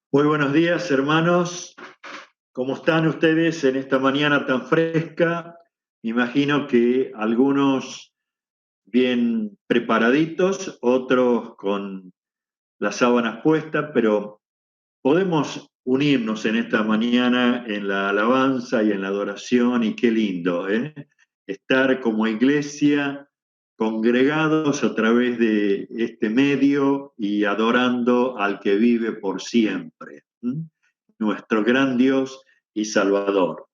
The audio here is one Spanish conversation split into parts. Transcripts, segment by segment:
Muy buenos días, hermanos. ¿Cómo están ustedes en esta mañana tan fresca? Me imagino que algunos bien preparaditos, otros con las sábanas puestas, pero podemos unirnos en esta mañana en la alabanza y en la adoración, y qué lindo, ¿eh? Estar como iglesia congregados a través de este medio y adorando al que vive por siempre, ¿m? Nuestro gran Dios y Salvador.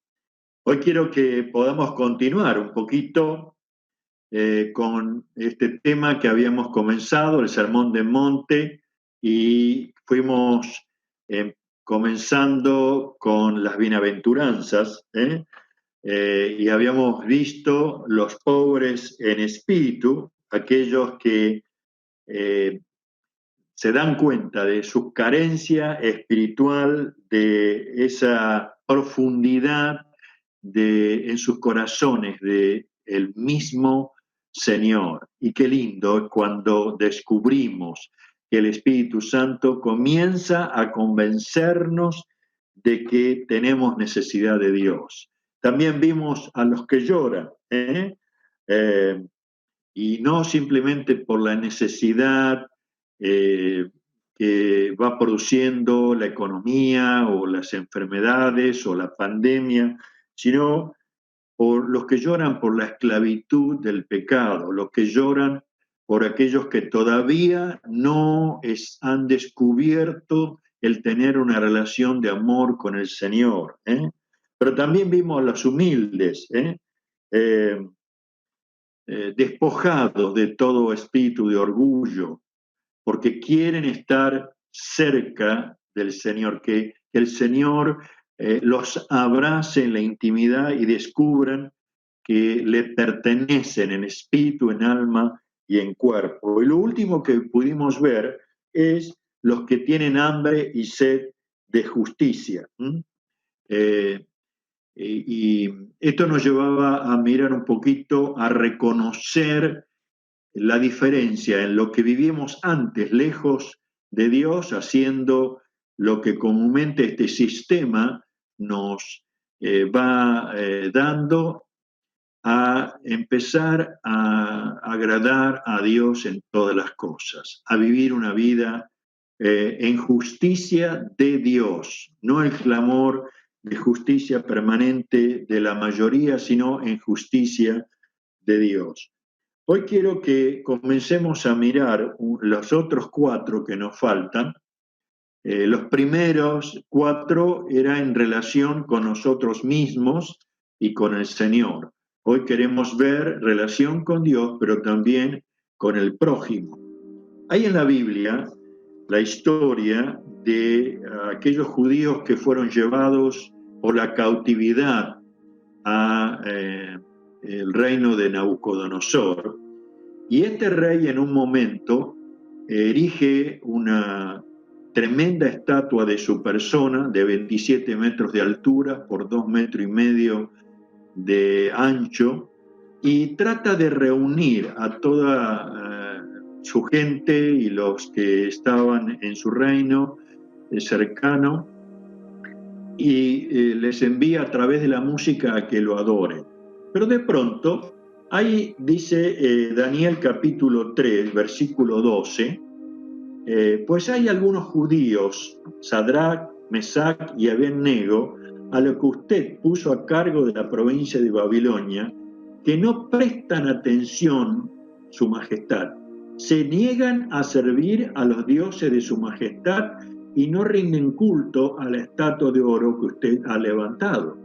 Hoy quiero que podamos continuar un poquito con este tema que habíamos comenzado, el Sermón del Monte, y fuimos eh, comenzando con las bienaventuranzas, y habíamos visto los pobres en espíritu, aquellos que eh, se dan cuenta de su carencia espiritual, de esa profundidad en sus corazones de el mismo Señor. Y qué lindo es cuando descubrimos que el Espíritu Santo comienza a convencernos de que tenemos necesidad de Dios. También vimos a los que lloran, y no simplemente por la necesidad eh, que va produciendo la economía o las enfermedades o la pandemia, sino por los que lloran por la esclavitud del pecado, los que lloran por aquellos que todavía no han descubierto el tener una relación de amor con el Señor. Pero también vimos a los humildes, Eh, despojados de todo espíritu de orgullo, porque quieren estar cerca del Señor, que el Señor los abrace en la intimidad y descubran que le pertenecen en espíritu, en alma y en cuerpo. Y lo último que pudimos ver es los que tienen hambre y sed de justicia. Eh, y esto nos llevaba a mirar un poquito, a reconocer la diferencia en lo que vivíamos antes, lejos de Dios, haciendo lo que comúnmente este sistema nos va dando, a empezar a agradar a Dios en todas las cosas, a vivir una vida en justicia de Dios, no el clamor de justicia permanente de la mayoría, sino en justicia de Dios. Hoy quiero que comencemos a mirar los otros cuatro que nos faltan. Los primeros cuatro eran en relación con nosotros mismos y con el Señor. Hoy queremos ver relación con Dios, pero también con el prójimo. Hay en la Biblia la historia de aquellos judíos que fueron llevados por la cautividad a el reino de Nabucodonosor. Y este rey en un momento erige una tremenda estatua de su persona de 27 metros de altura por 2,5 metros de ancho, y trata de reunir a toda su gente y los que estaban en su reino cercano, y les envía a través de la música a que lo adoren. Pero de pronto, ahí dice Daniel capítulo 3, versículo 12, pues hay algunos judíos, Sadrach, Mesach y Abed-nego, a lo que usted puso a cargo de la provincia de Babilonia, que no prestan atención, su majestad, se niegan a servir a los dioses de su majestad y no rinden culto a la estatua de oro que usted ha levantado.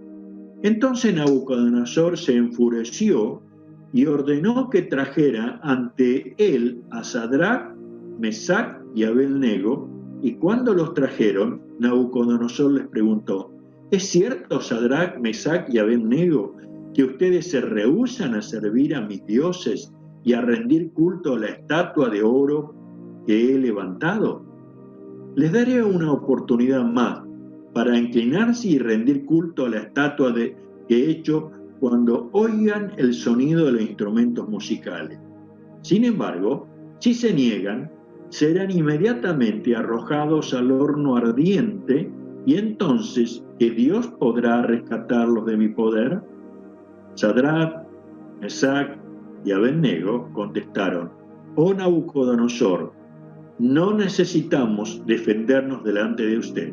Entonces Nabucodonosor se enfureció y ordenó que trajera ante él a Sadrach, Mesach y Abed-nego, y cuando los trajeron, Nabucodonosor les preguntó: ¿es cierto, Sadrach, Mesach y Abed-nego, que ustedes se rehúsan a servir a mis dioses y a rendir culto a la estatua de oro que he levantado? Les daré una oportunidad más para inclinarse y rendir culto a la estatua que he hecho cuando oigan el sonido de los instrumentos musicales. Sin embargo, si se niegan, serán inmediatamente arrojados al horno ardiente, y entonces, ¿que Dios podrá rescatarlos de mi poder? Sadrach, Mesach y Abednego contestaron: oh Nabucodonosor, no necesitamos defendernos delante de usted.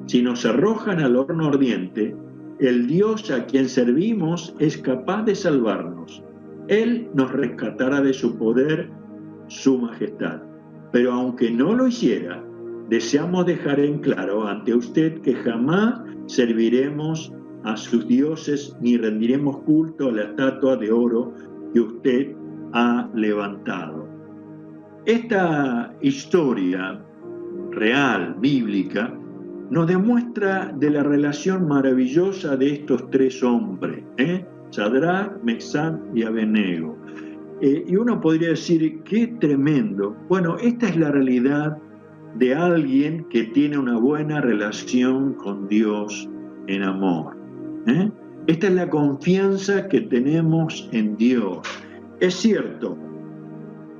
Si nos arrojan al horno ardiente, el Dios a quien servimos es capaz de salvarnos. Él nos rescatará de su poder, su majestad. Pero aunque no lo hiciera, deseamos dejar en claro ante usted que jamás serviremos a sus dioses ni rendiremos culto a la estatua de oro que usted ha levantado. Esta historia real, bíblica, nos demuestra de la relación maravillosa de estos tres hombres, Sadrach, Mesach y Abednego. Y uno podría decir, qué tremendo. Bueno, esta es la realidad de alguien que tiene una buena relación con Dios en amor. Esta es la confianza que tenemos en Dios. Es cierto,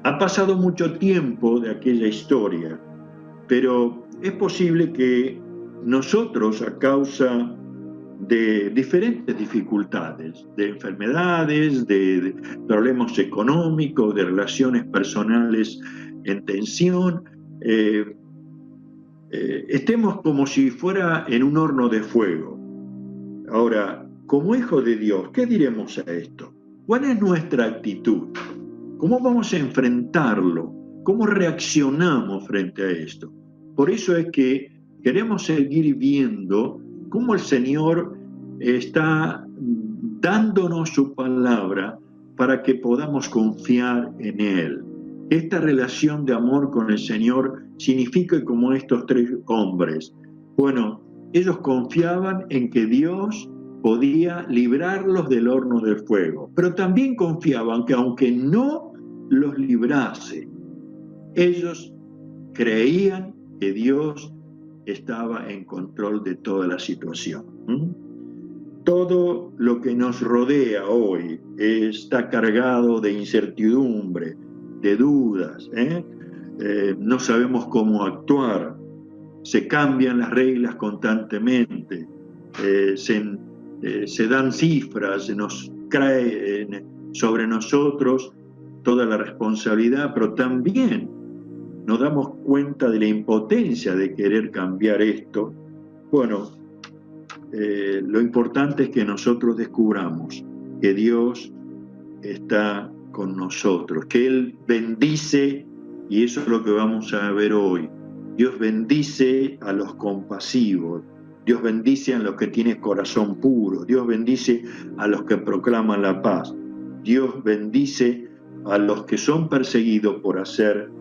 ha pasado mucho tiempo de aquella historia, pero es posible que nosotros, a causa de diferentes dificultades, de enfermedades, de problemas económicos, de relaciones personales en tensión, estemos como si fuera en un horno de fuego. Ahora, como hijo de Dios, ¿qué diremos a esto? ¿Cuál es nuestra actitud? ¿Cómo vamos a enfrentarlo? ¿Cómo reaccionamos frente a esto? Por eso es que queremos seguir viendo cómo el Señor está dándonos su palabra para que podamos confiar en Él. Esta relación de amor con el Señor significa como estos tres hombres. Bueno, ellos confiaban en que Dios podía librarlos del horno del fuego, pero también confiaban que aunque no los librase, ellos creían que Dios estaba en control de toda la situación. Todo lo que nos rodea hoy está cargado de incertidumbre, de dudas, no sabemos cómo actuar, se cambian las reglas constantemente, se dan cifras, se nos cae sobre nosotros toda la responsabilidad, pero también nos damos cuenta de la impotencia de querer cambiar esto. Bueno, lo importante es que nosotros descubramos que Dios está con nosotros, que Él bendice, y eso es lo que vamos a ver hoy. Dios bendice a los compasivos, Dios bendice a los que tienen corazón puro, Dios bendice a los que proclaman la paz, Dios bendice a los que son perseguidos por hacer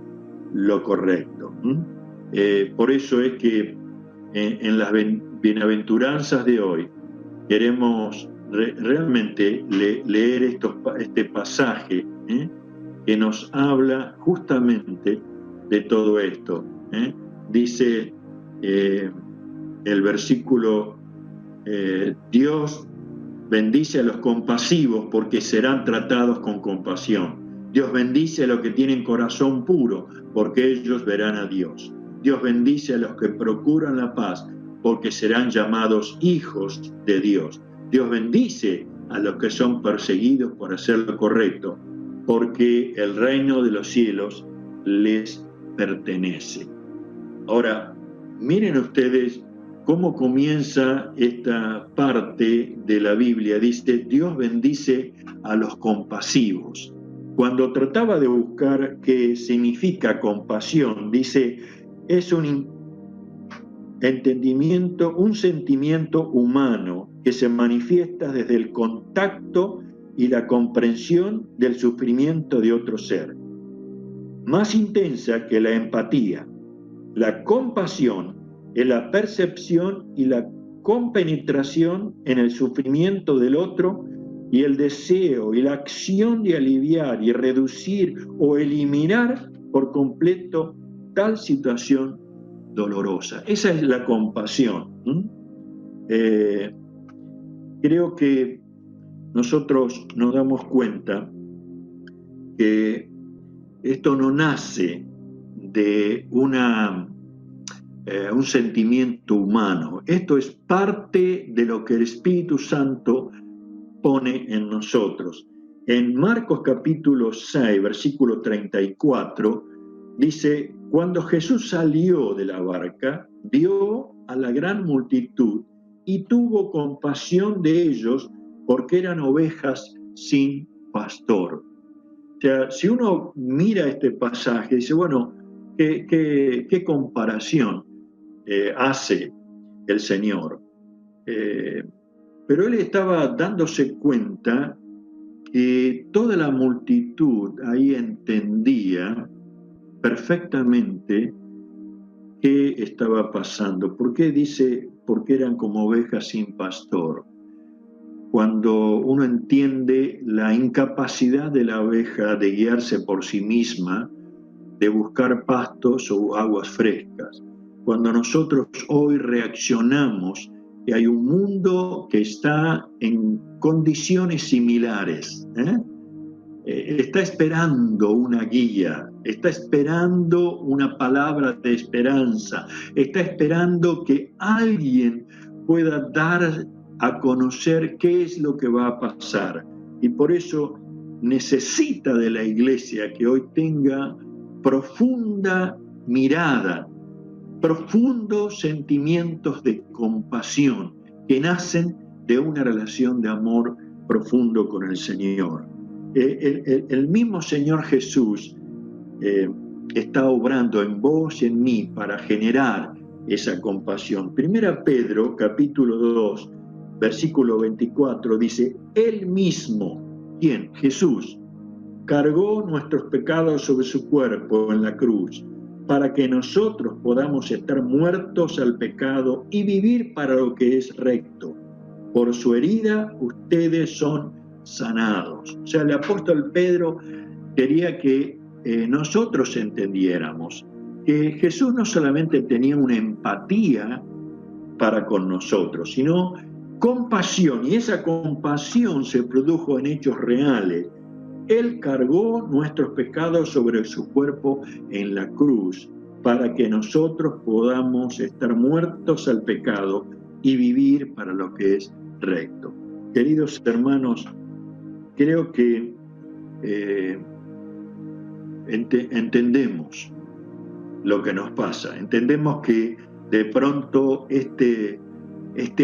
lo correcto. Por eso es que en las bienaventuranzas de hoy queremos realmente leer este pasaje que nos habla justamente de todo esto. Dice el versículo, Dios bendice a los compasivos porque serán tratados con compasión. Dios bendice a los que tienen corazón puro porque ellos verán a Dios. Dios bendice a los que procuran la paz porque serán llamados hijos de Dios. Dios bendice a los que son perseguidos por hacer lo correcto porque el reino de los cielos les pertenece. Ahora, miren ustedes cómo comienza esta parte de la Biblia. Dice, Dios bendice a los compasivos. Cuando trataba de buscar qué significa compasión, dice, es un entendimiento, un sentimiento humano que se manifiesta desde el contacto y la comprensión del sufrimiento de otro ser. Más intensa que la empatía, la compasión es la percepción y la compenetración en el sufrimiento del otro y el deseo y la acción de aliviar y reducir o eliminar por completo tal situación dolorosa. Esa es la compasión. Creo que nosotros nos damos cuenta que esto no nace de un sentimiento humano. Esto es parte de lo que el Espíritu Santo pone en nosotros. En Marcos capítulo 6, versículo 34, dice: cuando Jesús salió de la barca, vio a la gran multitud y tuvo compasión de ellos porque eran ovejas sin pastor. O sea, si uno mira este pasaje, dice, bueno, ¿qué comparación hace el Señor? Pero él estaba dándose cuenta que toda la multitud ahí entendía perfectamente qué estaba pasando. ¿Por qué dice? Porque eran como ovejas sin pastor. Cuando uno entiende la incapacidad de la oveja de guiarse por sí misma, de buscar pastos o aguas frescas. Cuando nosotros hoy reaccionamos que hay un mundo que está en condiciones similares, está esperando una guía, está esperando una palabra de esperanza, está esperando que alguien pueda dar a conocer qué es lo que va a pasar. Y por eso necesita de la iglesia que hoy tenga profunda mirada, profundos sentimientos de compasión que nacen de una relación de amor profundo con el Señor. El mismo Señor Jesús está obrando en vos y en mí para generar esa compasión. Primera Pedro, capítulo 2, versículo 24, dice: Él mismo, ¿quién? Jesús, cargó nuestros pecados sobre su cuerpo en la cruz, para que nosotros podamos estar muertos al pecado y vivir para lo que es recto. Por su herida ustedes son sanados. O sea, el apóstol Pedro quería que nosotros entendiéramos que Jesús no solamente tenía una empatía para con nosotros, sino compasión, y esa compasión se produjo en hechos reales. Él cargó nuestros pecados sobre su cuerpo en la cruz para que nosotros podamos estar muertos al pecado y vivir para lo que es recto. Queridos hermanos, creo que entendemos lo que nos pasa, entendemos que de pronto este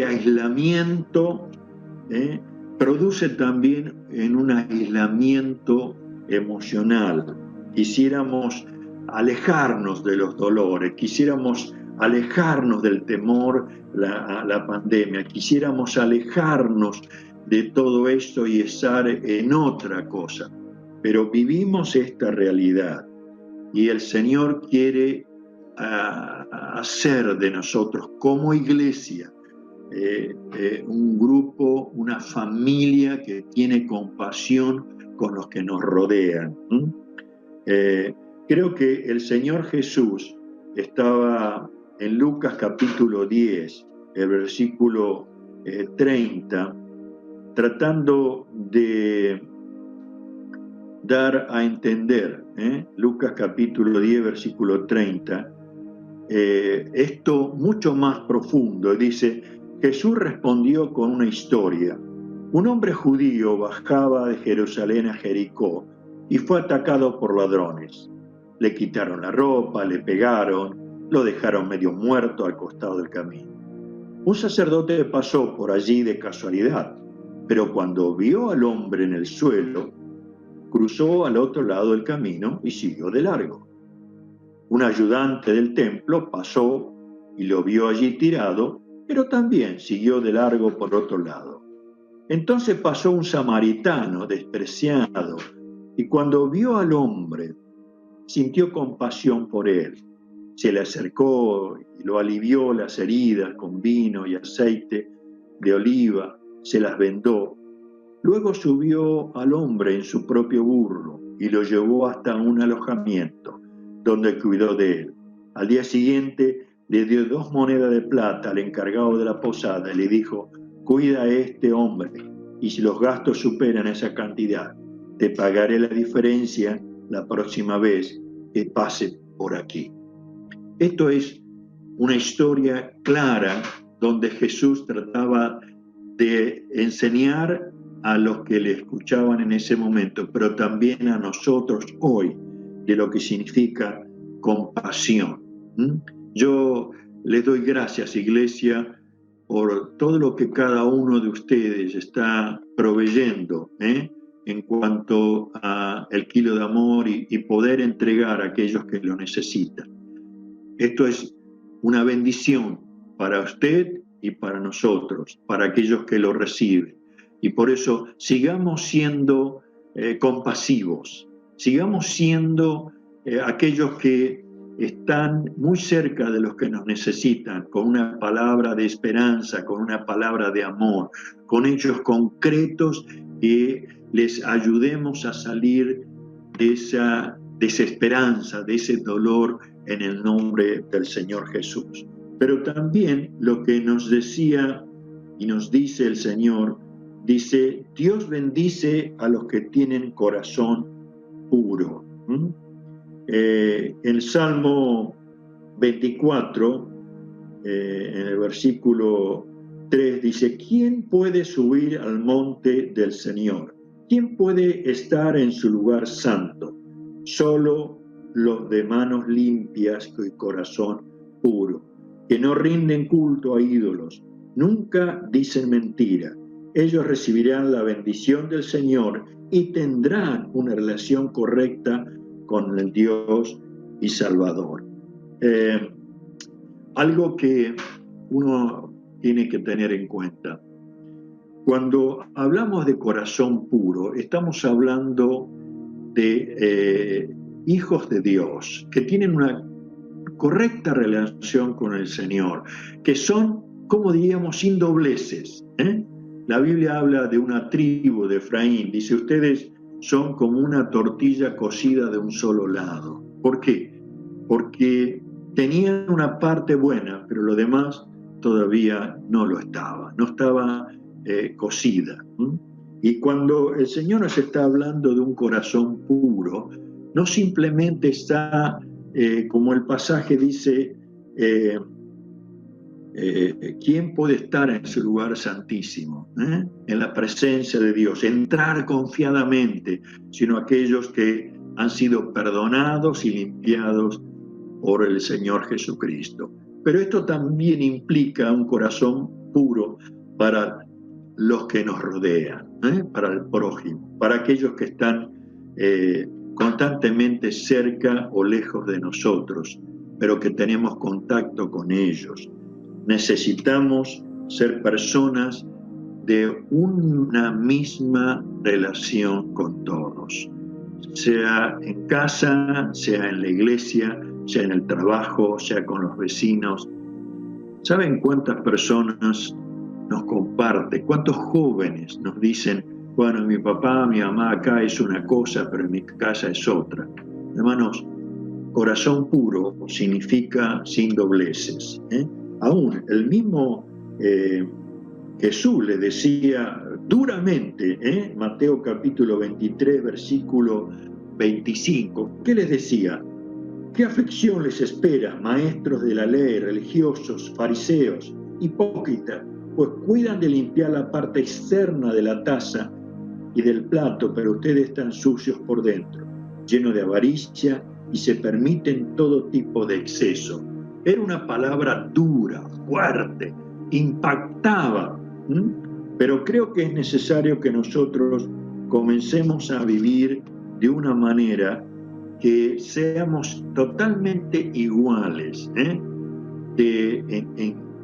aislamiento produce también en un aislamiento emocional. Quisiéramos alejarnos de los dolores, quisiéramos alejarnos del temor a la pandemia, quisiéramos alejarnos de todo esto y estar en otra cosa. Pero vivimos esta realidad y el Señor quiere hacer de nosotros como iglesia un grupo, una familia que tiene compasión con los que nos rodean. Creo que el Señor Jesús estaba en Lucas capítulo 10, el versículo 30, tratando de dar a entender, Lucas capítulo 10, versículo 30, esto mucho más profundo. Dice: Jesús respondió con una historia. Un hombre judío bajaba de Jerusalén a Jericó y fue atacado por ladrones. Le quitaron la ropa, le pegaron, lo dejaron medio muerto al costado del camino. Un sacerdote pasó por allí de casualidad, pero cuando vio al hombre en el suelo, cruzó al otro lado del camino y siguió de largo. Un ayudante del templo pasó y lo vio allí tirado, pero también siguió de largo por otro lado. Entonces pasó un samaritano despreciado y cuando vio al hombre, sintió compasión por él. Se le acercó y lo alivió las heridas con vino y aceite de oliva, se las vendó. Luego subió al hombre en su propio burro y lo llevó hasta un alojamiento, donde cuidó de él. Al día siguiente le dio 2 monedas de plata al encargado de la posada y le dijo: cuida a este hombre, y si los gastos superan esa cantidad, te pagaré la diferencia la próxima vez que pase por aquí. Esto es una historia clara donde Jesús trataba de enseñar a los que le escuchaban en ese momento, pero también a nosotros hoy, de lo que significa compasión. Yo les doy gracias, Iglesia, por todo lo que cada uno de ustedes está proveyendo, en cuanto a el kilo de amor y poder entregar a aquellos que lo necesitan. Esto es una bendición para usted y para nosotros, para aquellos que lo reciben. Y por eso sigamos siendo compasivos, sigamos siendo aquellos que están muy cerca de los que nos necesitan, con una palabra de esperanza, con una palabra de amor, con hechos concretos que les ayudemos a salir de esa desesperanza, de ese dolor en el nombre del Señor Jesús. Pero también lo que nos decía y nos dice el Señor, dice, Dios bendice a los que tienen corazón puro. El Salmo 24, en el versículo 3, dice, ¿quién puede subir al monte del Señor? ¿Quién puede estar en su lugar santo? Solo los de manos limpias y corazón puro, que no rinden culto a ídolos, nunca dicen mentira. Ellos recibirán la bendición del Señor y tendrán una relación correcta con el Dios y Salvador. Algo que uno tiene que tener en cuenta. Cuando hablamos de corazón puro, estamos hablando de hijos de Dios, que tienen una correcta relación con el Señor, que son, como diríamos, sin dobleces. La Biblia habla de una tribu de Efraín, dice, ustedes son como una tortilla cocida de un solo lado. ¿Por qué? Porque tenían una parte buena, pero lo demás todavía no lo estaba, no estaba cocida. Y cuando el Señor nos está hablando de un corazón puro, no simplemente está, como el pasaje dice, ¿quién puede estar en su lugar santísimo? En la presencia de Dios, entrar confiadamente, sino aquellos que han sido perdonados y limpiados por el Señor Jesucristo. Pero esto también implica un corazón puro para los que nos rodean, para el prójimo, para aquellos que están constantemente cerca o lejos de nosotros, pero que tenemos contacto con ellos. Necesitamos ser personas de una misma relación con todos, sea en casa, sea en la iglesia, sea en el trabajo, sea con los vecinos. ¿Saben cuántas personas nos comparten, cuántos jóvenes nos dicen, bueno, mi papá, mi mamá acá es una cosa, pero en mi casa es otra? Hermanos, corazón puro significa sin dobleces. Aún el mismo Jesús le decía duramente, Mateo capítulo 23, versículo 25, ¿qué les decía? ¿Qué aflicción les espera, maestros de la ley, religiosos, fariseos, hipócritas? Pues cuidan de limpiar la parte externa de la taza y del plato, pero ustedes están sucios por dentro, llenos de avaricia y se permiten todo tipo de exceso. Era una palabra dura, fuerte, impactaba, pero creo que es necesario que nosotros comencemos a vivir de una manera que seamos totalmente iguales, en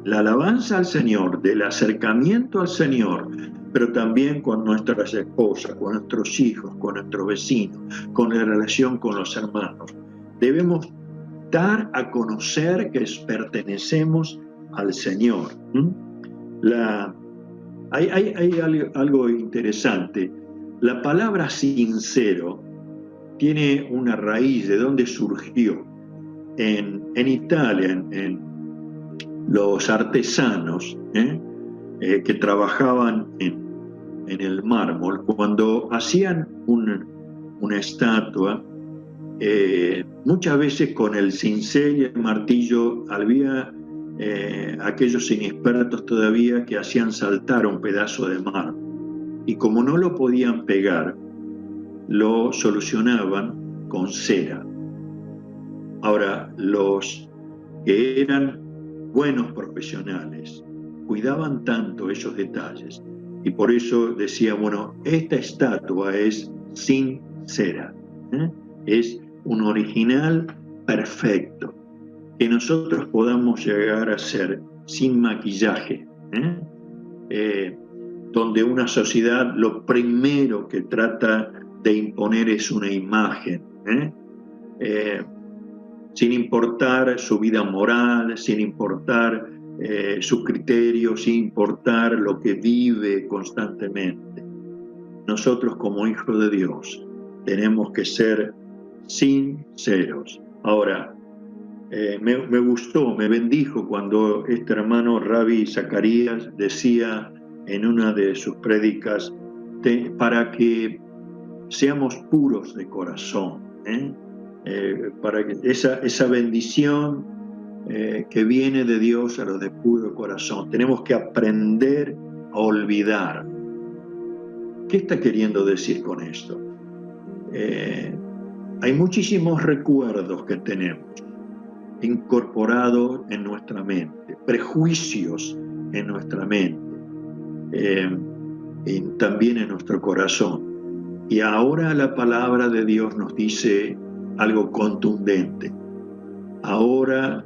la alabanza al Señor, del acercamiento al Señor, pero también con nuestras esposas, con nuestros hijos, con nuestros vecinos, con la relación con los hermanos. Debemos dar a conocer que pertenecemos al Señor. Hay algo interesante. La palabra sincero tiene una raíz de dónde surgió. En Italia, en los artesanos que trabajaban en el mármol, cuando hacían una estatua, muchas veces con el cincel y el martillo había aquellos inexpertos todavía que hacían saltar un pedazo de mar. Y como no lo podían pegar, lo solucionaban con cera. Ahora, los que eran buenos profesionales cuidaban tanto esos detalles y por eso decía, bueno, esta estatua es sin cera, es un original perfecto, que nosotros podamos llegar a ser sin maquillaje, donde una sociedad lo primero que trata de imponer es una imagen, sin importar su vida moral, sin importar sus criterios, sin importar lo que vive constantemente. Nosotros como hijos de Dios tenemos que ser sinceros. Ahora, me gustó, me bendijo cuando este hermano Rabbi Zacarías decía en una de sus prédicas, para que seamos puros de corazón, para que esa bendición que viene de Dios a los de puro corazón. Tenemos que aprender a olvidar. ¿Qué está queriendo decir con esto? Hay muchísimos recuerdos que tenemos incorporados en nuestra mente, prejuicios en nuestra mente, y también en nuestro corazón. Y ahora la palabra de Dios nos dice algo contundente. Ahora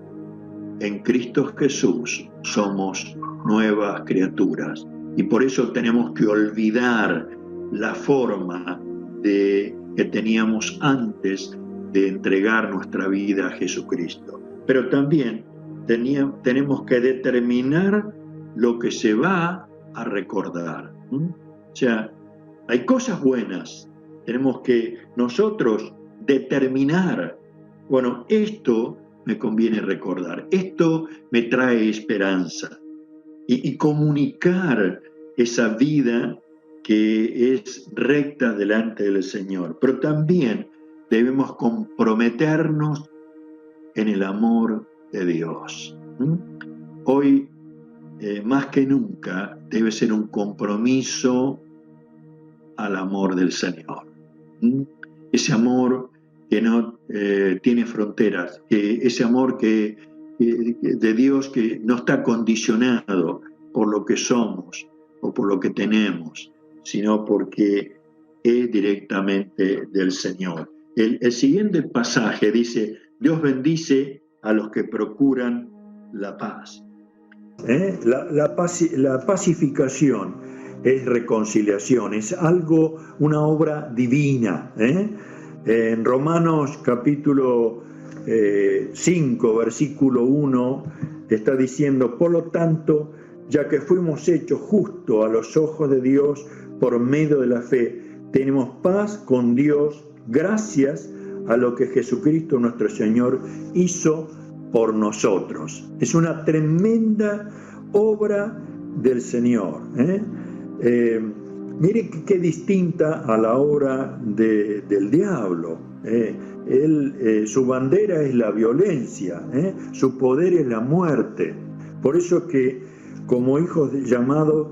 en Cristo Jesús somos nuevas criaturas y por eso tenemos que olvidar la forma que teníamos antes de entregar nuestra vida a Jesucristo. Pero también tenemos que determinar lo que se va a recordar. O sea, hay cosas buenas, tenemos que nosotros determinar, bueno, esto me conviene recordar, esto me trae esperanza, y comunicar esa vida que es recta delante del Señor. Pero también debemos comprometernos en el amor de Dios. Hoy, más que nunca, debe ser un compromiso al amor del Señor. Ese amor que no tiene fronteras, ese amor de Dios que no está condicionado por lo que somos o por lo que tenemos, sino porque es directamente del Señor. El siguiente pasaje dice, Dios bendice a los que procuran la paz. La pacificación es reconciliación, es algo, una obra divina. En Romanos capítulo 5, versículo 1, está diciendo, por lo tanto, ya que fuimos hechos justos a los ojos de Dios por medio de la fe, tenemos paz con Dios gracias a lo que Jesucristo nuestro Señor hizo por nosotros. Es una tremenda obra del Señor. Mire qué distinta a la obra del diablo. Su bandera es la violencia, su poder es la muerte. Por eso que como hijos llamados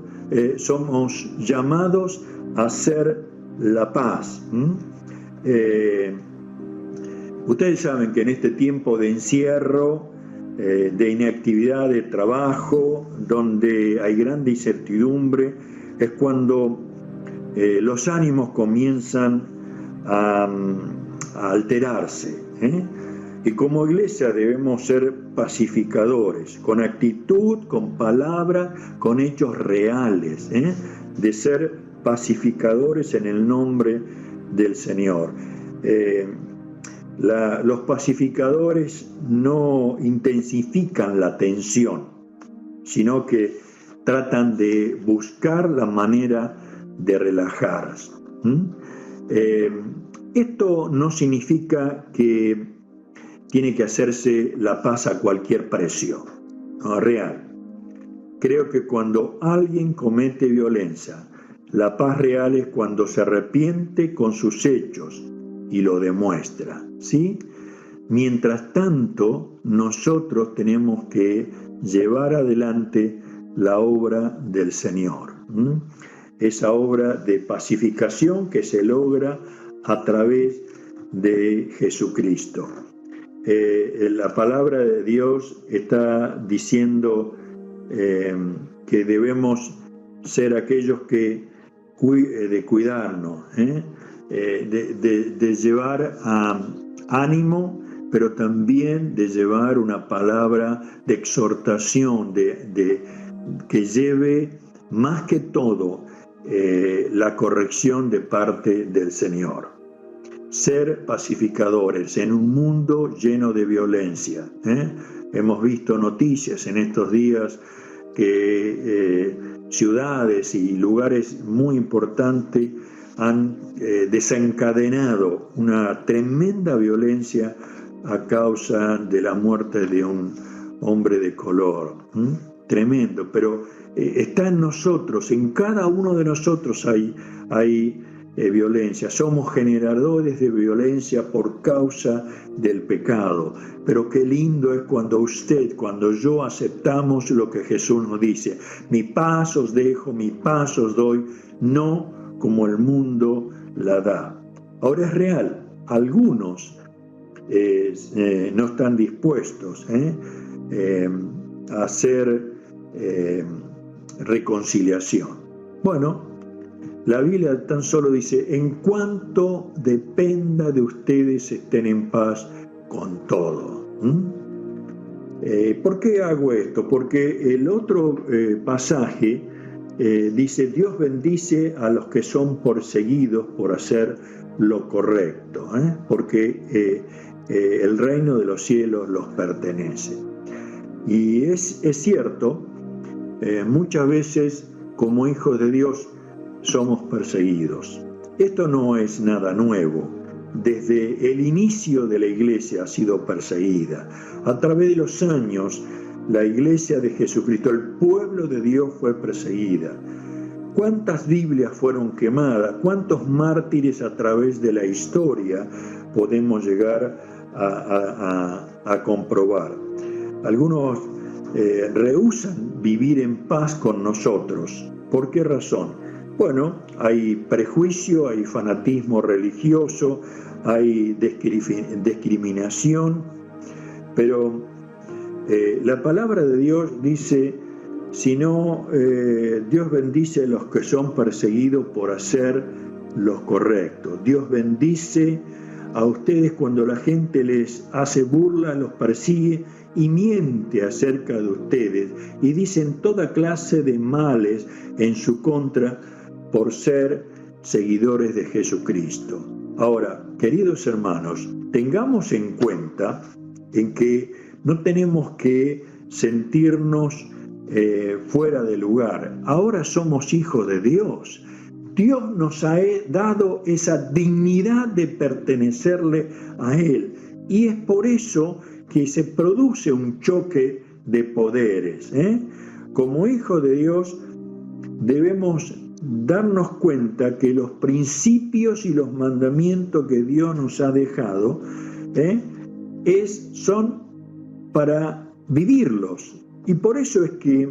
somos llamados a hacer la paz. Ustedes saben que en este tiempo de encierro, de inactividad, de trabajo, donde hay gran incertidumbre, es cuando los ánimos comienzan a alterarse. Y como iglesia debemos ser pacificadores, con actitud, con palabra, con hechos reales, de ser pacificadores en el nombre del Señor. Los pacificadores no intensifican la tensión, sino que tratan de buscar la manera de relajarse. Esto no significa que tiene que hacerse la paz a cualquier precio, no, real. Creo que cuando alguien comete violencia, la paz real es cuando se arrepiente con sus hechos y lo demuestra. ¿sí? Mientras tanto, nosotros tenemos que llevar adelante la obra del Señor. Esa obra de pacificación que se logra a través de Jesucristo. La palabra de Dios está diciendo que debemos ser aquellos que de cuidarnos, de llevar ánimo, pero también de llevar una palabra de exhortación, que lleve más que todo la corrección de parte del Señor. Ser pacificadores en un mundo lleno de violencia. Hemos visto noticias en estos días que ciudades y lugares muy importantes han desencadenado una tremenda violencia a causa de la muerte de un hombre de color. Tremendo, pero está en nosotros, en cada uno de nosotros hay violencia. Somos generadores de violencia por causa del pecado. Pero qué lindo es cuando yo aceptamos lo que Jesús nos dice. Mi paz os dejo, mi paz os doy, no como el mundo la da. Ahora es real, algunos no están dispuestos a hacer reconciliación. Bueno, la Biblia tan solo dice: en cuanto dependa de ustedes, estén en paz con todo. ¿Por qué hago esto? Porque el otro pasaje dice: Dios bendice a los que son perseguidos por hacer lo correcto, porque el reino de los cielos los pertenece. Y es cierto, muchas veces como hijos de Dios somos perseguidos. Esto no es nada nuevo. Desde el inicio de la iglesia ha sido perseguida. A través de los años, la iglesia de Jesucristo, el pueblo de Dios, fue perseguida. ¿Cuántas Biblias fueron quemadas? ¿Cuántos mártires a través de la historia podemos llegar a comprobar? Algunos rehúsan vivir en paz con nosotros. ¿Por qué razón? Bueno, hay prejuicio, hay fanatismo religioso, hay discriminación, pero la palabra de Dios dice: sino Dios bendice a los que son perseguidos por hacer lo correcto. Dios bendice a ustedes cuando la gente les hace burla, los persigue y miente acerca de ustedes y dicen toda clase de males en su contra por ser seguidores de Jesucristo. Ahora, queridos hermanos, tengamos en cuenta en que no tenemos que sentirnos fuera de lugar. Ahora somos hijos de Dios. Dios nos ha dado esa dignidad de pertenecerle a Él. Y es por eso que se produce un choque de poderes. Como hijos de Dios debemos darnos cuenta que los principios y los mandamientos que Dios nos ha dejado son para vivirlos. Y por eso es que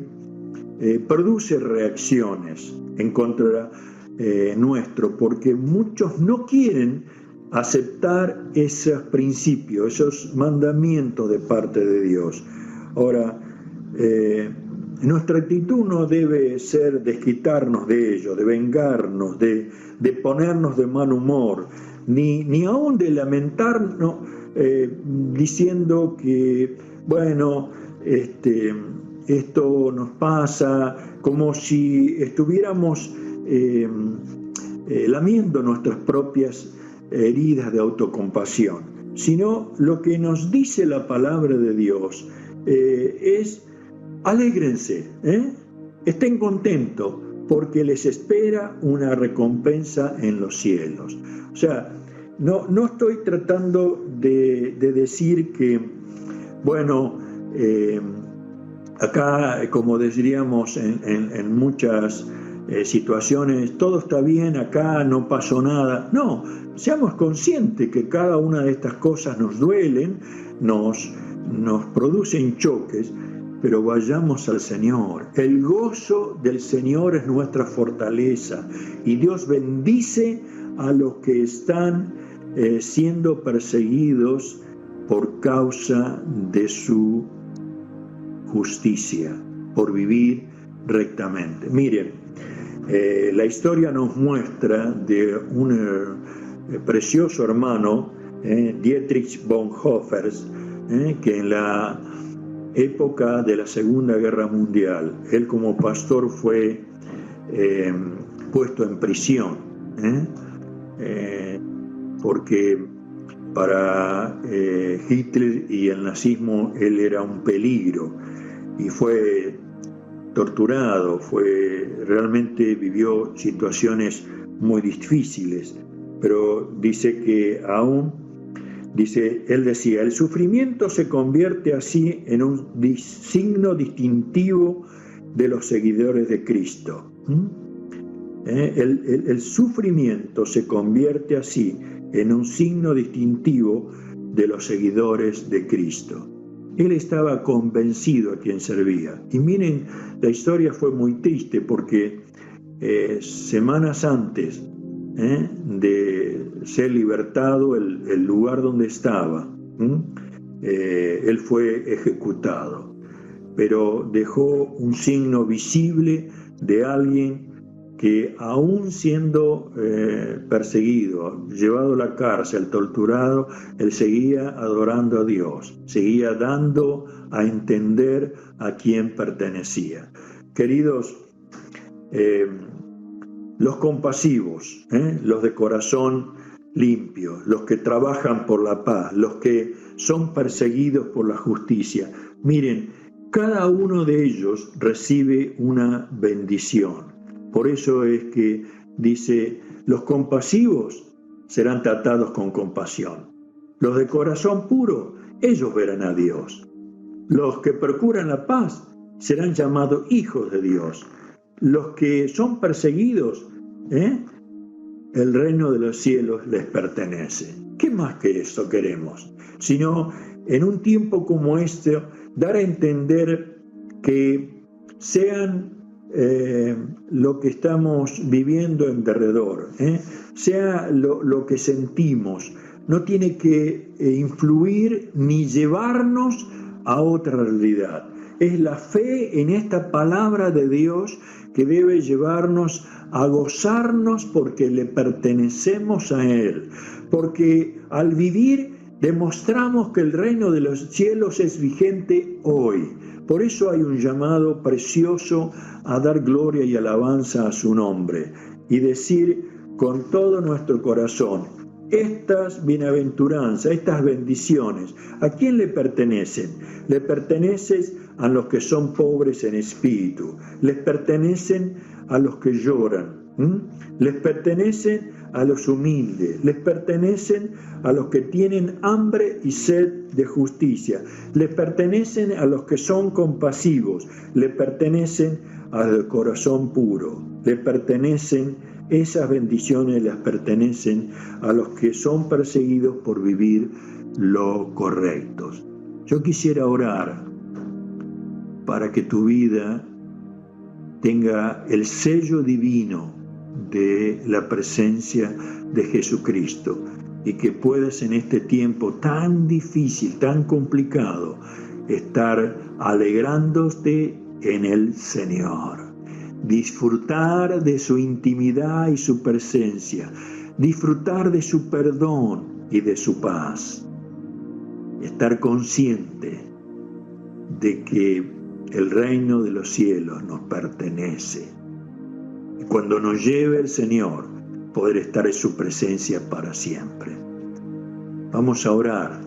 produce reacciones en contra nuestro, porque muchos no quieren aceptar esos principios, esos mandamientos de parte de Dios. Ahora, nuestra actitud no debe ser desquitarnos de ello, de vengarnos, de ponernos de mal humor, ni aún de lamentarnos diciendo que, bueno, esto nos pasa, como si estuviéramos lamiendo nuestras propias heridas de autocompasión, sino lo que nos dice la palabra de Dios es: alégrense, estén contentos, porque les espera una recompensa en los cielos. O sea, no estoy tratando de decir que, bueno, acá, como diríamos en muchas situaciones, todo está bien acá, no pasó nada. No, seamos conscientes que cada una de estas cosas nos duelen, nos producen choques, pero vayamos al Señor. El gozo del Señor es nuestra fortaleza y Dios bendice a los que están siendo perseguidos por causa de su justicia, por vivir rectamente. Miren, la historia nos muestra de un precioso hermano, Dietrich Bonhoeffer, que en la época de la Segunda Guerra Mundial, él como pastor fue puesto en prisión, porque para Hitler y el nazismo él era un peligro y fue torturado, realmente vivió situaciones muy difíciles, pero dice que él decía, el sufrimiento se convierte así en un signo distintivo de los seguidores de Cristo. El sufrimiento se convierte así en un signo distintivo de los seguidores de Cristo. Él estaba convencido a quien servía. Y miren, la historia fue muy triste porque semanas antes de ser libertado el lugar donde estaba, él fue ejecutado, pero dejó un signo visible de alguien que aún siendo perseguido, llevado a la cárcel, torturado, él seguía adorando a Dios, seguía dando a entender a quién pertenecía. Queridos, los compasivos, los de corazón limpio, los que trabajan por la paz, los que son perseguidos por la justicia, miren, cada uno de ellos recibe una bendición. Por eso es que dice, los compasivos serán tratados con compasión. Los de corazón puro, ellos verán a Dios. Los que procuran la paz serán llamados hijos de Dios. Los que son perseguidos, el reino de los cielos les pertenece. ¿Qué más que eso queremos? Sino, en un tiempo como este, dar a entender que sean lo que estamos viviendo en derredor, sea lo que sentimos, no tiene que influir ni llevarnos a otra realidad. Es la fe en esta palabra de Dios que debe llevarnos a gozarnos porque le pertenecemos a Él, porque al vivir demostramos que el reino de los cielos es vigente hoy. Por eso hay un llamado precioso a dar gloria y alabanza a su nombre y decir con todo nuestro corazón, estas bienaventuranzas, estas bendiciones, ¿a quién le pertenecen? Le pertenecen a los que son pobres en espíritu, les pertenecen a los que lloran, les pertenecen a los humildes, les pertenecen a los que tienen hambre y sed de justicia, les pertenecen a los que son compasivos, les pertenecen al corazón puro, les pertenecen, esas bendiciones les pertenecen a los que son perseguidos por vivir lo correcto. Yo quisiera orar para que tu vida tenga el sello divino de la presencia de Jesucristo y que puedas en este tiempo tan difícil, tan complicado, estar alegrándote en el Señor, disfrutar de su intimidad y su presencia, disfrutar de su perdón y de su paz, estar consciente de que el reino de los cielos nos pertenece. Y cuando nos lleve el Señor, poder estar en su presencia para siempre. Vamos a orar,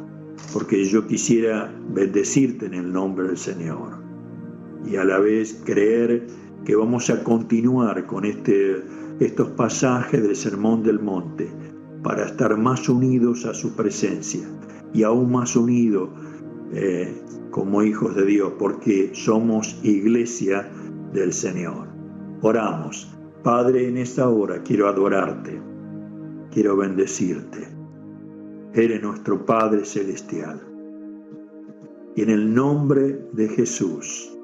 porque yo quisiera bendecirte en el nombre del Señor. Y a la vez creer que vamos a continuar con estos pasajes del Sermón del Monte para estar más unidos a su presencia y aún más unidos como hijos de Dios, porque somos iglesia del Señor. Oramos. Padre, en esta hora quiero adorarte, quiero bendecirte. Eres nuestro Padre Celestial. Y en el nombre de Jesús,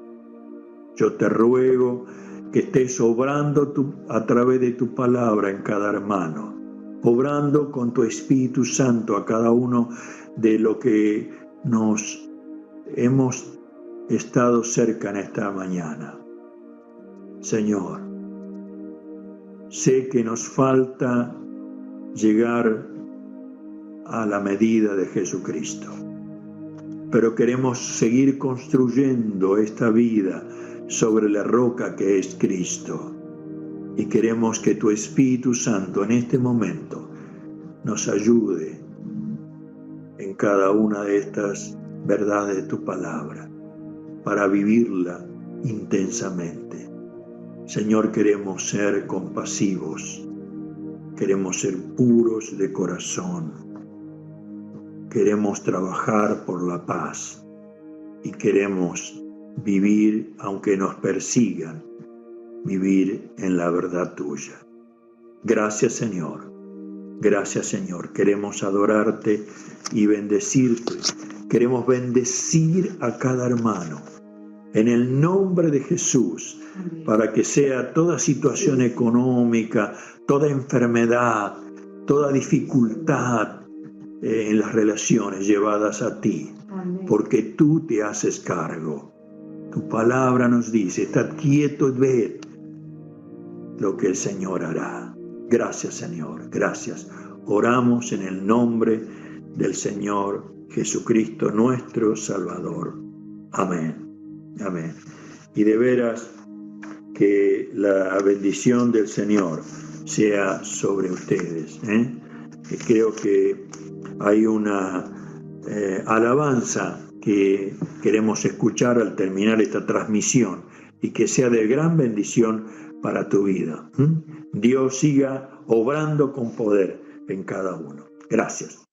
yo te ruego que estés obrando a través de tu palabra en cada hermano, obrando con tu Espíritu Santo a cada uno de lo que nos hemos estado cerca en esta mañana. Señor, sé que nos falta llegar a la medida de Jesucristo, pero queremos seguir construyendo esta vida sobre la roca que es Cristo, y queremos que tu Espíritu Santo en este momento nos ayude en cada una de estas verdades de tu palabra para vivirla intensamente. Señor, queremos ser compasivos, queremos ser puros de corazón, queremos trabajar por la paz y queremos vivir, aunque nos persigan, vivir en la verdad tuya. Gracias, Señor. Gracias, Señor. Queremos adorarte y bendecirte. Queremos bendecir a cada hermano en el nombre de Jesús, para que sea toda situación económica, toda enfermedad, toda dificultad en las relaciones llevadas a ti, porque tú te haces cargo. Tu palabra nos dice, estad quieto y ved lo que el Señor hará. Gracias, Señor, gracias. Oramos en el nombre del Señor Jesucristo, nuestro Salvador. Amén. Amén. Y de veras que la bendición del Señor sea sobre ustedes. Creo que hay una alabanza que queremos escuchar al terminar esta transmisión y que sea de gran bendición para tu vida. Dios siga obrando con poder en cada uno. Gracias.